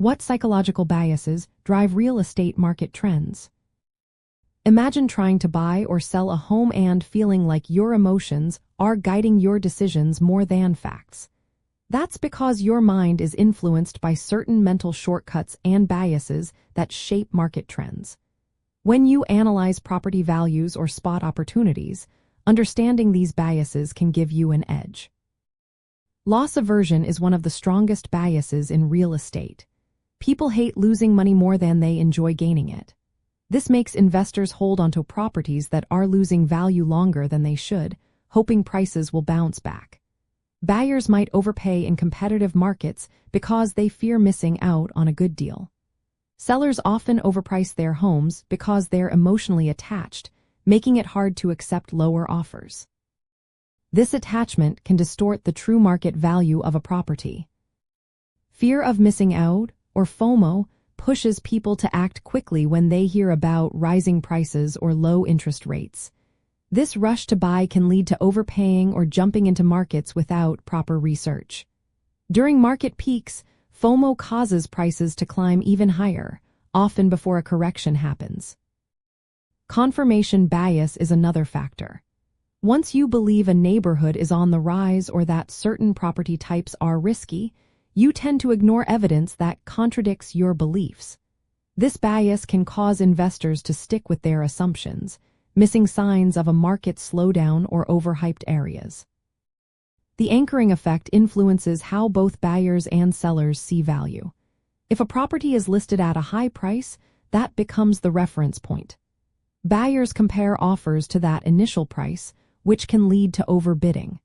What psychological biases drive real estate market trends? Imagine trying to buy or sell a home and feeling like your emotions are guiding your decisions more than facts. That's because your mind is influenced by certain mental shortcuts and biases that shape market trends. When you analyze property values or spot opportunities, understanding these biases can give you an edge. Loss aversion is one of the strongest biases in real estate. People hate losing money more than they enjoy gaining it. This makes investors hold onto properties that are losing value longer than they should, hoping prices will bounce back. Buyers might overpay in competitive markets because they fear missing out on a good deal. Sellers often overprice their homes because they're emotionally attached, making it hard to accept lower offers. This attachment can distort the true market value of a property. Fear of missing out, or FOMO, pushes people to act quickly when they hear about rising prices or low interest rates. This rush to buy can lead to overpaying or jumping into markets without proper research. During market peaks, FOMO causes prices to climb even higher, often before a correction happens. Confirmation bias is another factor. Once you believe a neighborhood is on the rise or that certain property types are risky, you tend to ignore evidence that contradicts your beliefs. This bias can cause investors to stick with their assumptions, missing signs of a market slowdown or overhyped areas. The anchoring effect influences how both buyers and sellers see value. If a property is listed at a high price, that becomes the reference point. Buyers compare offers to that initial price, which can lead to overbidding.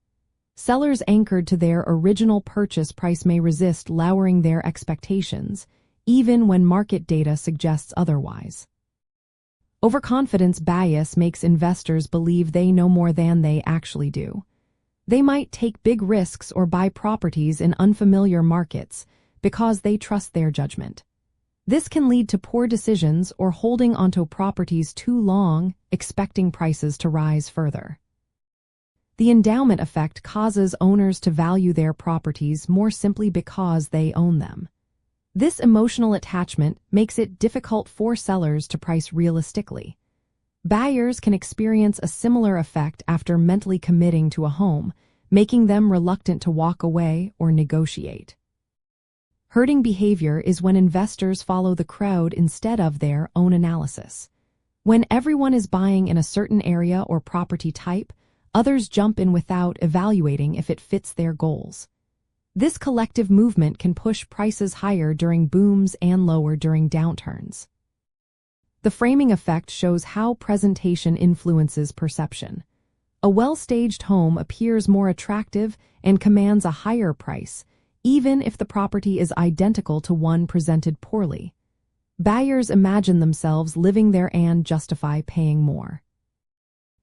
Sellers anchored to their original purchase price may resist lowering their expectations, even when market data suggests otherwise. Overconfidence bias makes investors believe they know more than they actually do. They might take big risks or buy properties in unfamiliar markets because they trust their judgment. This can lead to poor decisions or holding onto properties too long, expecting prices to rise further. The endowment effect causes owners to value their properties more simply because they own them. This emotional attachment makes it difficult for sellers to price realistically. Buyers can experience a similar effect after mentally committing to a home, making them reluctant to walk away or negotiate. Herding behavior is when investors follow the crowd instead of their own analysis. When everyone is buying in a certain area or property type, others jump in without evaluating if it fits their goals. This collective movement can push prices higher during booms and lower during downturns. The framing effect shows how presentation influences perception. A well-staged home appears more attractive and commands a higher price, even if the property is identical to one presented poorly. Buyers imagine themselves living there and justify paying more.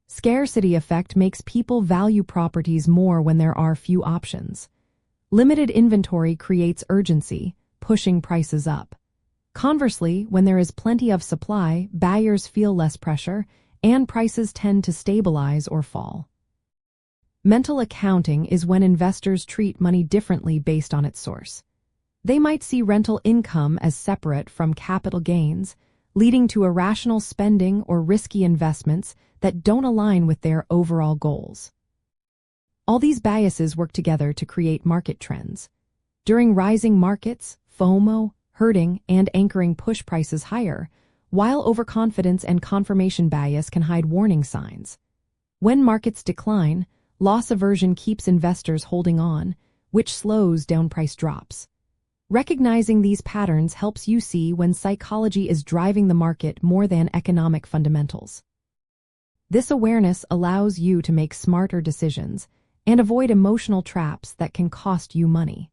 Scarcity effect makes people value properties more when there are few options. Limited inventory creates urgency, pushing prices up. Conversely, when there is plenty of supply, buyers feel less pressure, and prices tend to stabilize or fall. Mental accounting is when investors treat money differently based on its source. They might see rental income as separate from capital gains, leading to irrational spending or risky investments that don't align with their overall goals. All these biases work together to create market trends. During rising markets, FOMO, herding, and anchoring push prices higher, while overconfidence and confirmation bias can hide warning signs. When markets decline, loss aversion keeps investors holding on, which slows down price drops. Recognizing these patterns helps you see when psychology is driving the market more than economic fundamentals. This awareness allows you to make smarter decisions and avoid emotional traps that can cost you money.